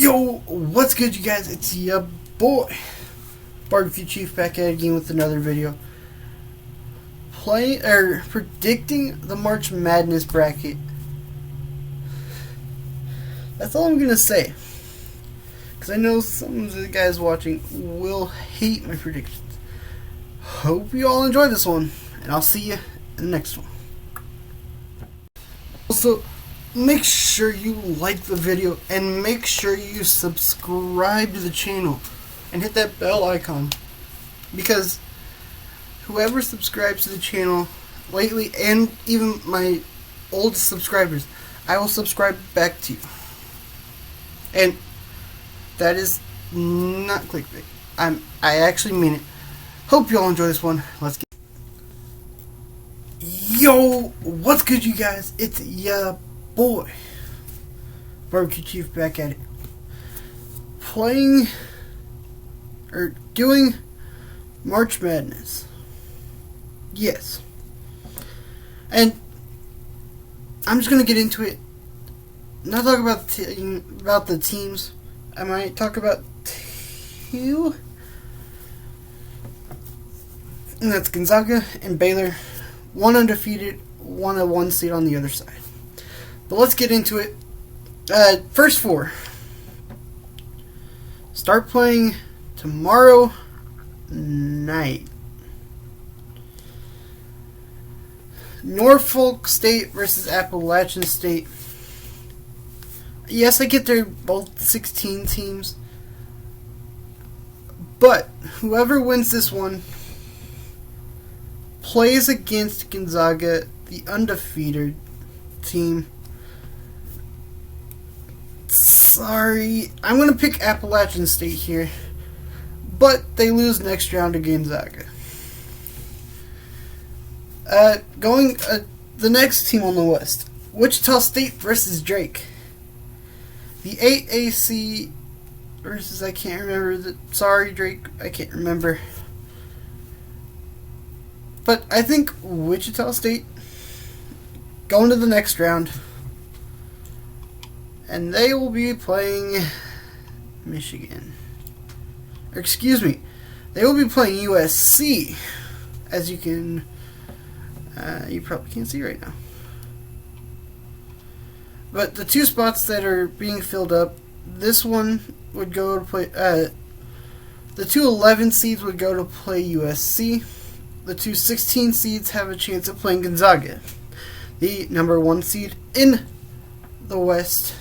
Yo, what's good, you guys? It's your boy Barbecue Chief back at it again with another video. Predicting the March Madness bracket. That's all I'm gonna say, because I know some of the guys watching will hate my predictions. Hope you all enjoy this one, and I'll see you in the next one. Also, make sure you like the video and make sure you subscribe to the channel and hit that bell icon, because whoever subscribes to the channel lately, and even my oldest subscribers, I will subscribe back to you. And that is not clickbait. I actually mean it. Hope you all enjoy this one. Let's get. Yo, what's good, you guys? It's ya boy Barbecue Chief back at it, doing March Madness. Yes, and I'm just gonna get into it. Not talk about the teams. I might talk about two, and that's Gonzaga and Baylor. One undefeated, one a 1 seed on the other side. But let's get into it. First four start playing tomorrow night. Norfolk State versus Appalachian State. Yes, I get they're both 16 teams, but whoever wins this one plays against Gonzaga, the undefeated team. Sorry, I'm going to pick Appalachian State here, but they lose next round to Gonzaga. The next team on the West, Wichita State versus Drake. The 8AC versus, I can't remember. Sorry, Drake, I can't remember. But I think Wichita State going to the next round, and they will be playing Michigan. Or excuse me, they will be playing USC, as you can, you probably can't see right now. But the two spots that are being filled up, this one would go to play, the two 11 seeds would go to play USC. The two 16 seeds have a chance of playing Gonzaga, the number 1 seed in the West.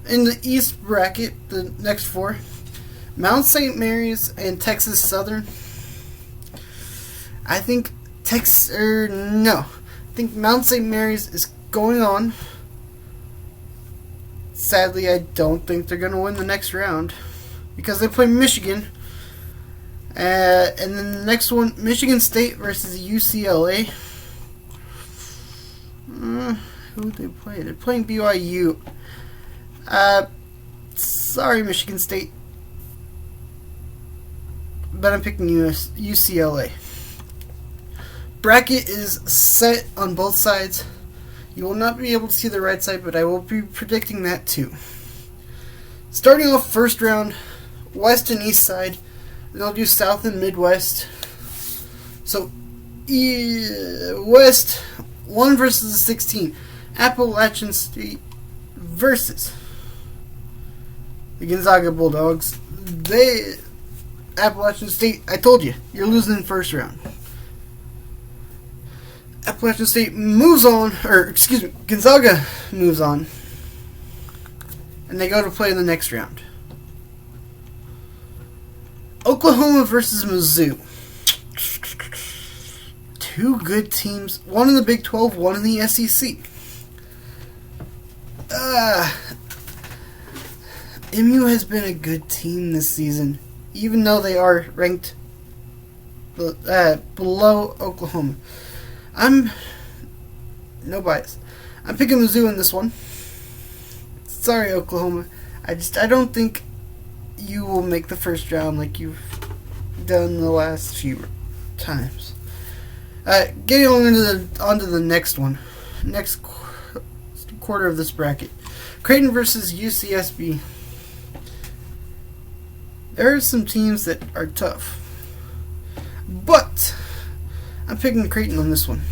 In the East bracket, the next four, Mount St. Mary's and Texas Southern. I think I think Mount St. Mary's is going on. Sadly, I don't think they're going to win the next round, because they play Michigan. And then the next one, Michigan State versus UCLA. Who would they play? They're playing BYU. Sorry, Michigan State, but I'm picking UCLA. Bracket is set on both sides. You will not be able to see the right side, but I will be predicting that too. Starting off first round, West and East side. Then I'll do South and Midwest. So, West 1 versus 16. Appalachian State versus the Gonzaga Bulldogs. Appalachian State, I told you, you're losing in the first round. Appalachian State moves on, Gonzaga moves on, and they go to play in the next round. Oklahoma versus Mizzou. Two good teams, one in the Big 12, one in the SEC. MU has been a good team this season, even though they are ranked below Oklahoma. I'm no bias. I'm picking Mizzou in this one. Sorry, Oklahoma. I don't think you will make the first round like you've done the last few times. Getting on onto the next one. Next quarter of this bracket. Creighton versus UCSB. There are some teams that are tough, but I'm picking Creighton on this one.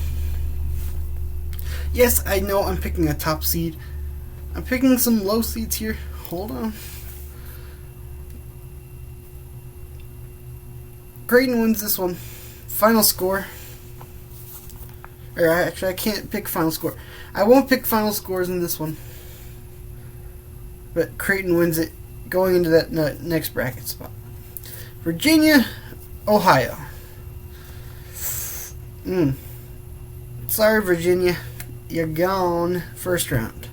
Yes, I know I'm picking a top seed. I'm picking some low seeds here. Hold on. Creighton wins this one. Final score. Or actually, I can't pick final score. I won't pick final scores in this one. But Creighton wins it going into that next bracket spot. Virginia, Ohio. Sorry, Virginia. You're gone first round.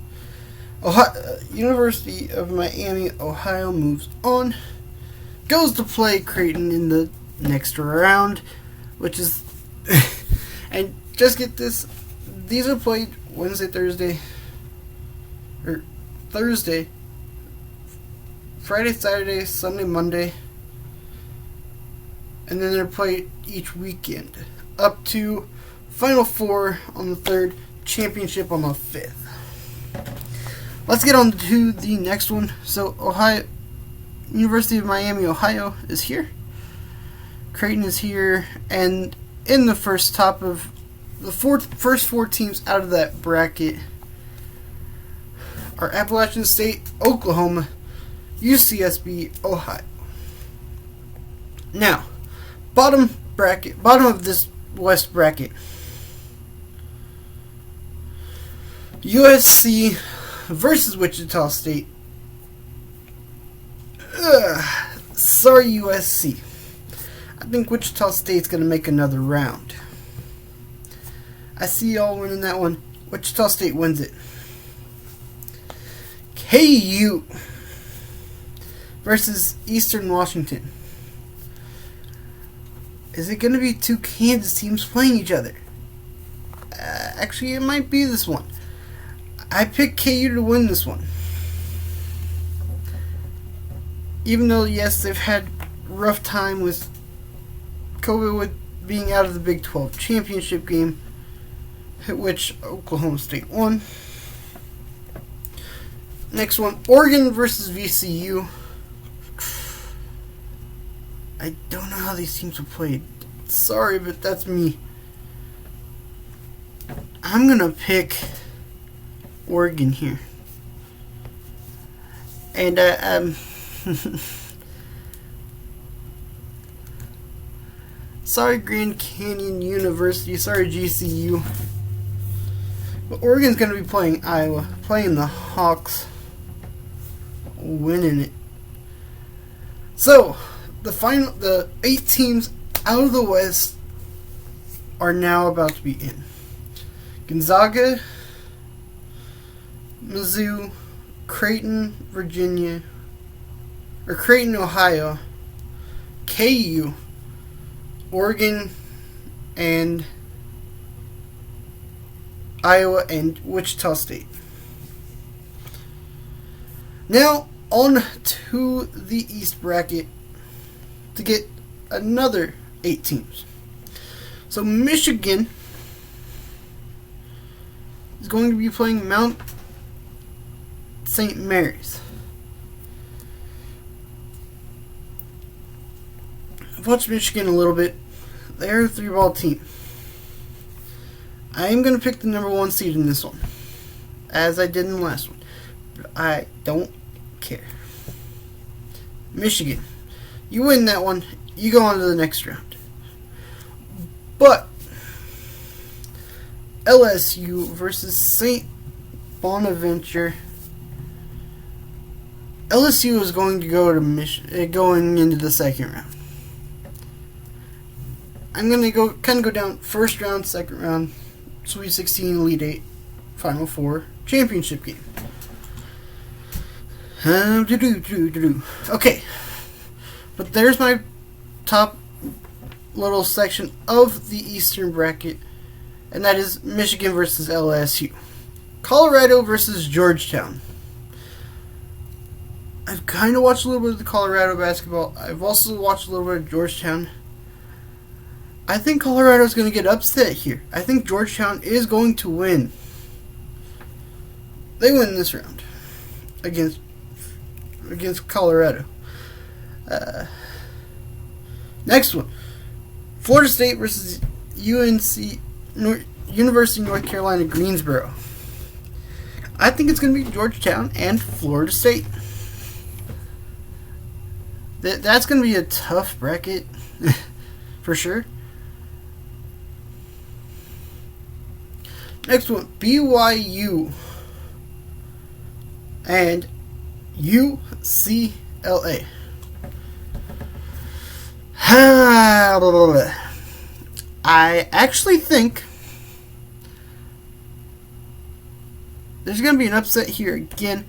University of Miami, Ohio moves on. Goes to play Creighton in the next round, which is... and just get this. These are played Wednesday, Thursday. Or Thursday. Friday, Saturday, Sunday, Monday. And then they're played each weekend. Up to Final Four on the 3rd, championship on the 5th. Let's get on to the next one. So, Ohio, University of Miami, Ohio is here. Creighton is here. And in the first top of the first 4 teams out of that bracket are Appalachian State, Oklahoma, UCSB, Ohio. Now, bottom of this West bracket. USC versus Wichita State. Sorry, USC. I think Wichita State's going to make another round. I see y'all winning that one. Wichita State wins it. KU versus Eastern Washington. Is it going to be 2 Kansas teams playing each other? Actually, it might be this one. I picked KU to win this one. Even though, yes, they've had a rough time with COVID, with being out of the Big 12 championship game, which Oklahoma State won. Next one, Oregon versus VCU. I don't know how these teams have played. Sorry, but that's me. I'm going to pick Oregon here. And, sorry, Grand Canyon University. Sorry, GCU. But Oregon's going to be playing Iowa. Playing the Hawks. Winning it. So, the 8 teams out of the West are now about to be in. Gonzaga, Mizzou, Creighton, Virginia, or Creighton, Ohio, KU, Oregon, and Iowa, and Wichita State. Now, on to the East bracket to get another 8 teams. So, Michigan is going to be playing Mount St. Mary's. I've watched Michigan a little bit. They're a 3-ball team. I am going to pick the number 1 seed in this one, as I did in the last one. But I don't care. Michigan, you win that one, you go on to the next round. But LSU versus St. Bonaventure. LSU is going to go to going into the second round. I'm going to go down first round, second round, Sweet 16, Elite 8, Final 4, championship game. Okay. But there's my top little section of the Eastern bracket, and that is Michigan versus LSU. Colorado versus Georgetown. I've kind of watched a little bit of the Colorado basketball. I've also watched a little bit of Georgetown. I think Colorado's going to get upset here. I think Georgetown is going to win. They win this round. against Colorado. Next one, Florida State versus University of North Carolina Greensboro. I think it's going to be Georgetown and Florida State. That's going to be a tough bracket for sure. Next one, BYU and UCLA. I actually think there's going to be an upset here again.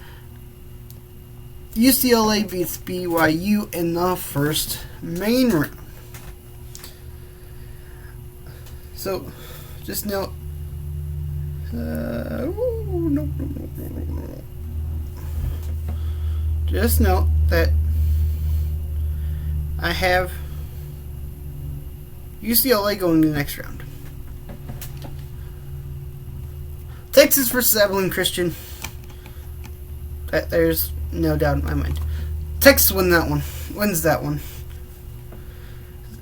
UCLA beats BYU in the first main round. So, just note. No. Just note that I have UCLA going to the next round. Texas versus Abilene Christian. There's no doubt in my mind. Texas wins that one.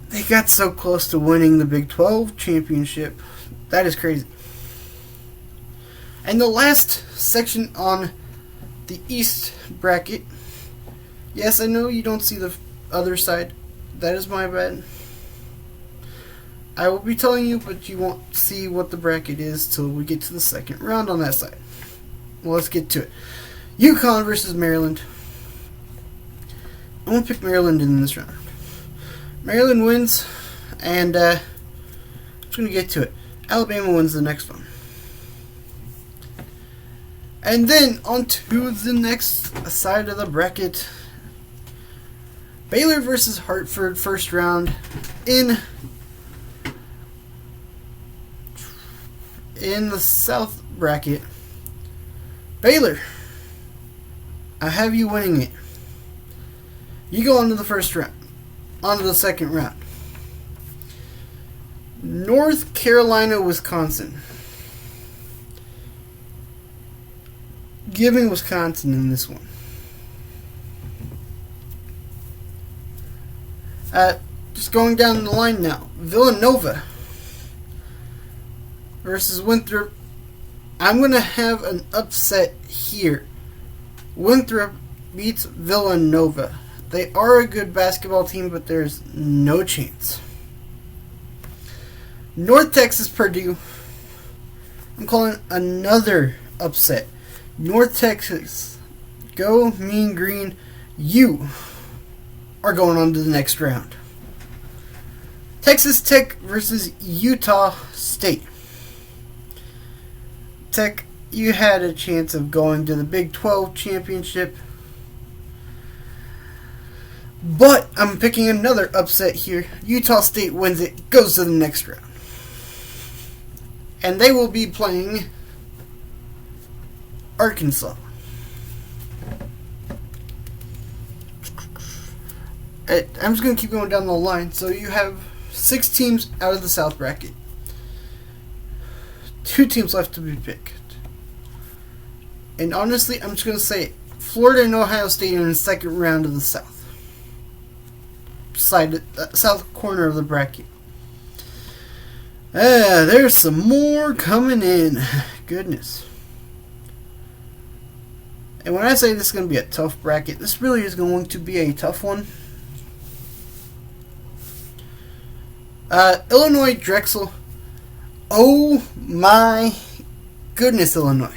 They got so close to winning the Big 12 championship. That is crazy. And the last section on the East bracket. Yes, I know you don't see the other side. That is my bad. I will be telling you, but you won't see what the bracket is till we get to the second round on that side. Well, let's get to it. UConn versus Maryland. I'm going to pick Maryland in this round. Maryland wins, and I'm just going to get to it. Alabama wins the next one. And then on to the next side of the bracket. Baylor versus Hartford, first round in the South bracket. Baylor, I have you winning it. You go on to the first round. On to the second round. North Carolina, Wisconsin. Giving Wisconsin in this one. Just going down the line now. Villanova versus Winthrop. I'm going to have an upset here. Winthrop beats Villanova. They are a good basketball team, but there's no chance. North Texas, Purdue. I'm calling another upset. North Texas, go Mean Green. You are going on to the next round. Texas Tech versus Utah State. Tech, you had a chance of going to the Big 12 championship. But I'm picking another upset here. Utah State wins it, goes to the next round. And they will be playing Arkansas. I'm just going to keep going down the line. So you have 6 teams out of the South bracket. 2 teams left to be picked. And honestly, I'm just going to say Florida and Ohio State in the second round of the South. South corner of the bracket. There's some more coming in. Goodness. And when I say this is going to be a tough bracket, this really is going to be a tough one. Illinois, Drexel. Oh my goodness, Illinois.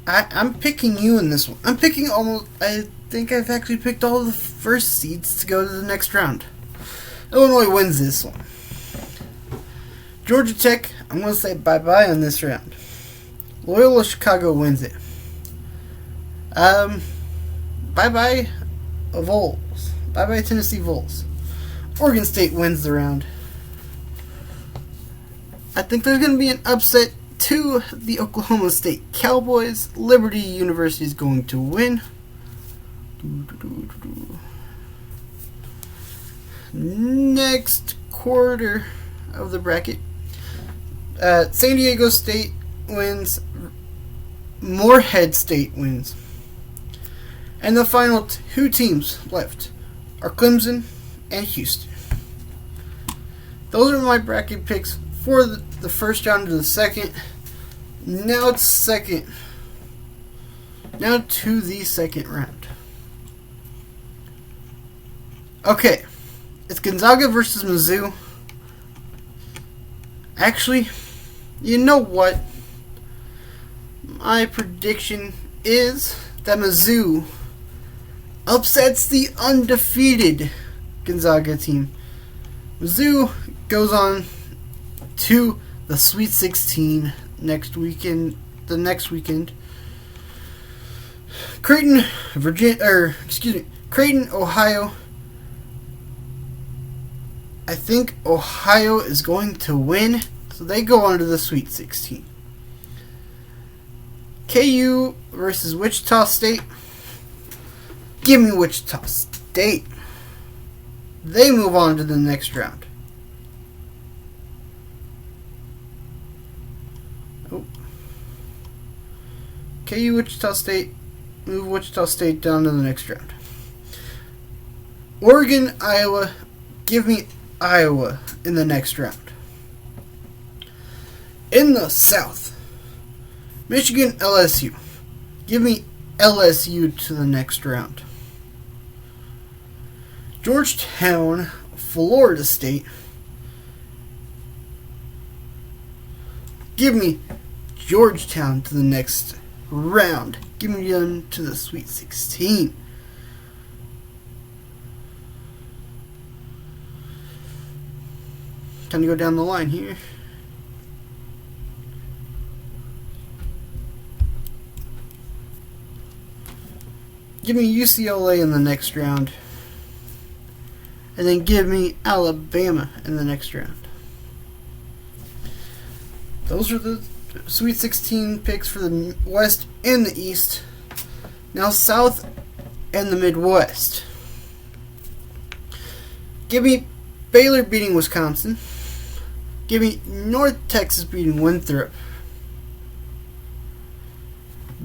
I'm picking you in this one. I'm picking almost... I think I've actually picked all the first seeds to go to the next round. Illinois wins this one. Georgia Tech, I'm going to say bye-bye on this round. Loyola Chicago wins it. Bye-bye Vols. Bye-bye Tennessee Vols. Oregon State wins the round. I think there's going to be an upset to the Oklahoma State Cowboys. Liberty University is going to win. Next quarter of the bracket. San Diego State wins Morehead State wins. And the final two teams left are Clemson and Houston. Those are my bracket picks for the first round to the second. Now it's second. Now to the second round. Okay. It's Gonzaga versus Mizzou. Actually, you know what? My prediction is that Mizzou upsets the undefeated Gonzaga team. Mizzou goes on to the Sweet 16 next weekend. The next weekend, Creighton, Creighton, Ohio. I think Ohio is going to win, so they go on to the Sweet 16. KU versus Wichita State. Give me Wichita State. They move on to the next round. Oh. KU Wichita State. Move Wichita State down to the next round. Oregon, Iowa. Give me Iowa in the next round. In the South, Michigan, LSU. Give me LSU to the next round. Georgetown, Florida State. Give me Georgetown to the next round. Give me them to the Sweet 16. Time to go down the line here. Give me UCLA in the next round. And then give me Alabama in the next round. Those are the Sweet 16 picks for the West and the East. Now South and the Midwest. Give me Baylor beating Wisconsin. Give me North Texas beating Winthrop.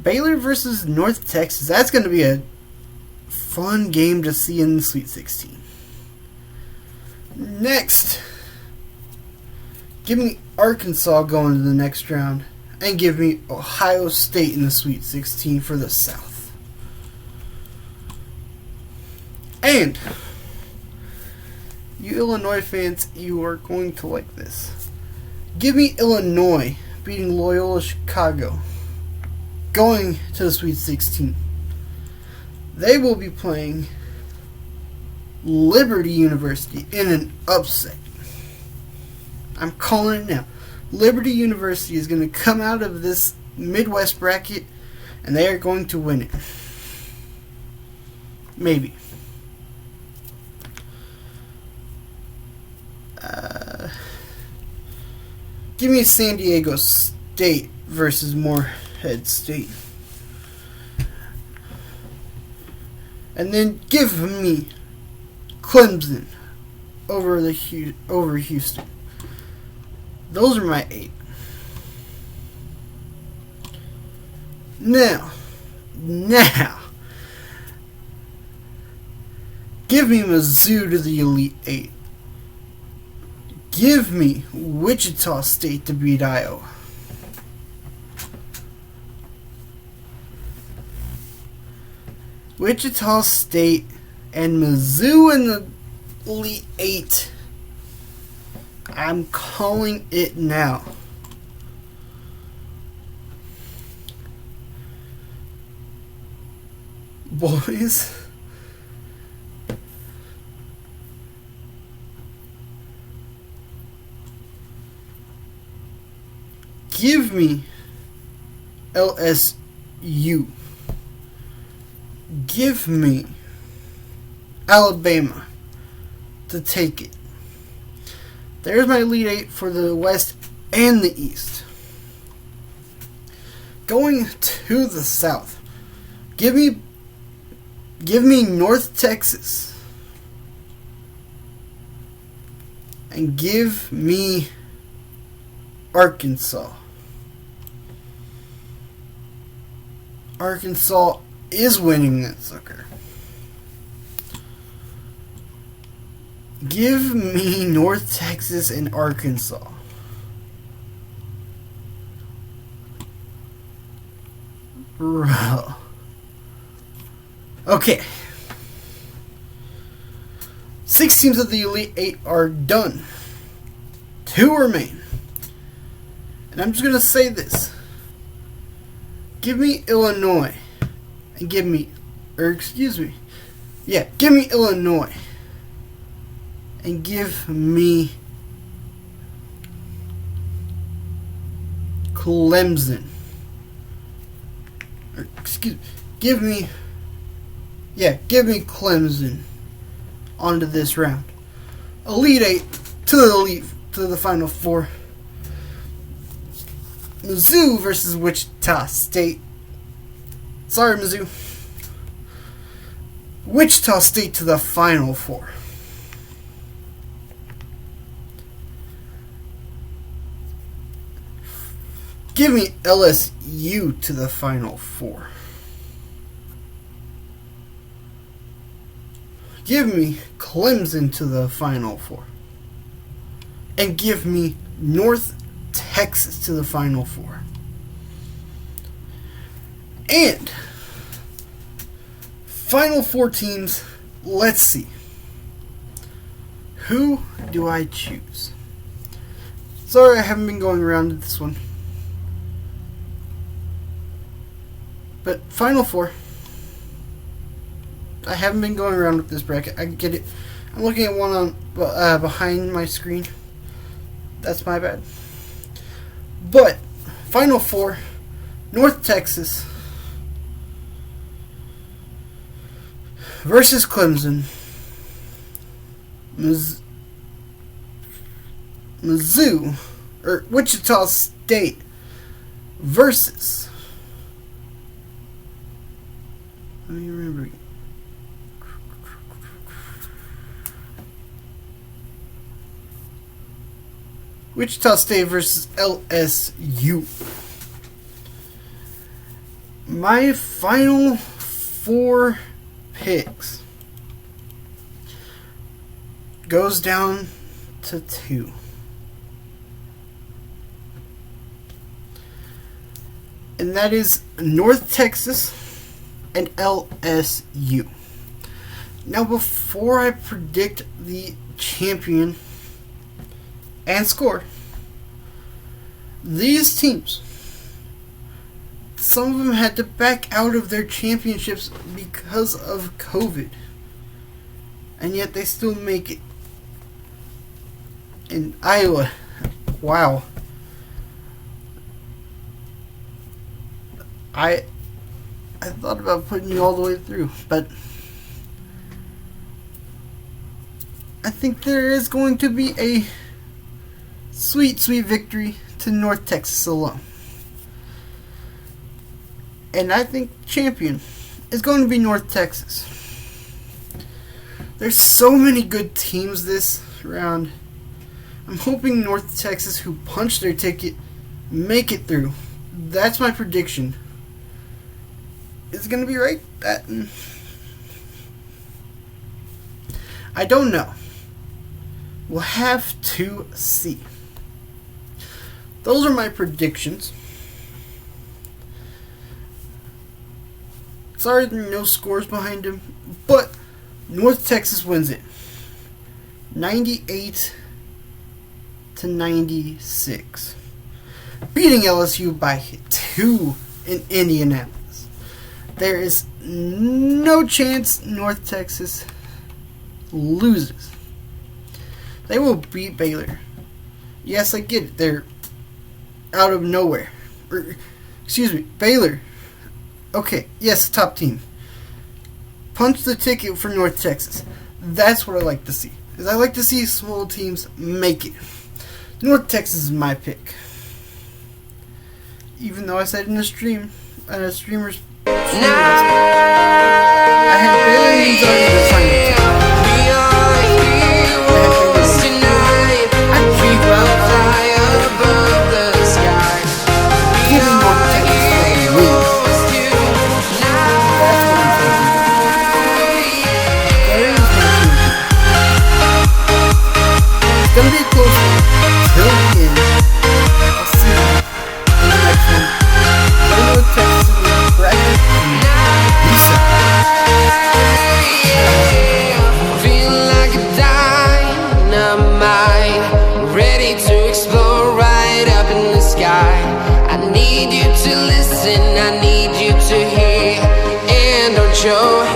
Baylor versus North Texas. That's going to be a fun game to see in the Sweet 16. Next, give me Arkansas going to the next round. And give me Ohio State in the Sweet 16 for the South. And you Illinois fans, you are going to like this. Give me Illinois beating Loyola Chicago, going to the Sweet 16. They will be playing Liberty University in an upset. I'm calling it now. Liberty University is going to come out of this Midwest bracket, and they are going to win it. Maybe. Give me San Diego State versus Morehead State. And then give me Clemson over Houston. Those are my 8. Now, give me Mizzou to the Elite 8. Give me Wichita State to beat Iowa. Wichita State and Mizzou in the Elite 8. I'm calling it now. Boys, give me LSU. Give me Alabama to take it. There's my Elite 8 for the West and the East. Going to the South. Give me North Texas. And give me Arkansas. Arkansas is winning that sucker. Give me North Texas and Arkansas. Bro. Okay. 6 teams of the Elite 8 are done. 2 remain. And I'm just going to say this. Give me Illinois. And give me... give me Illinois. And give me Clemson. Give me Clemson onto this round. Elite 8 to the Final Four. Mizzou versus Wichita State. Sorry, Mizzou. Wichita State to the Final Four. Give me LSU to the Final Four. Give me Clemson to the Final Four. And give me North Texas to the Final Four. And Final Four teams, let's see. Who do I choose? Sorry, I haven't been going around to this one. But Final Four. I haven't been going around with this bracket. I get it. I'm looking at one on behind my screen. That's my bad. But Final Four, North Texas versus Clemson. Mizzou or Wichita State versus. Let me remember. Wichita State versus LSU. My final 4 picks goes down to 2. And that is North Texas and LSU. Now, before I predict the champion and score, these teams, some of them had to back out of their championships because of COVID, and yet they still make it. In Iowa, wow. I thought about putting you all the way through, but I think there is going to be a sweet, sweet victory to North Texas alone. And I think champion is going to be North Texas. There's so many good teams this round. I'm hoping North Texas, who punched their ticket, make it through. That's my prediction. Is it going to be right? I don't know. We'll have to see. Those are my predictions. Sorry there are no scores behind him, but North Texas wins it. 98 to 96. Beating LSU by 2 in Indianapolis. There is no chance North Texas loses. They will beat Baylor. Yes, I get it. They're out of nowhere. Baylor. Okay, yes, top team. Punch the ticket for North Texas. That's what I like to see. Is I like to see small teams make it. North Texas is my pick. Even though I said in a streamer's I had Baylor on the final team. mind, ready to explore right up in the sky. I need you to listen, I need you to hear, and don't show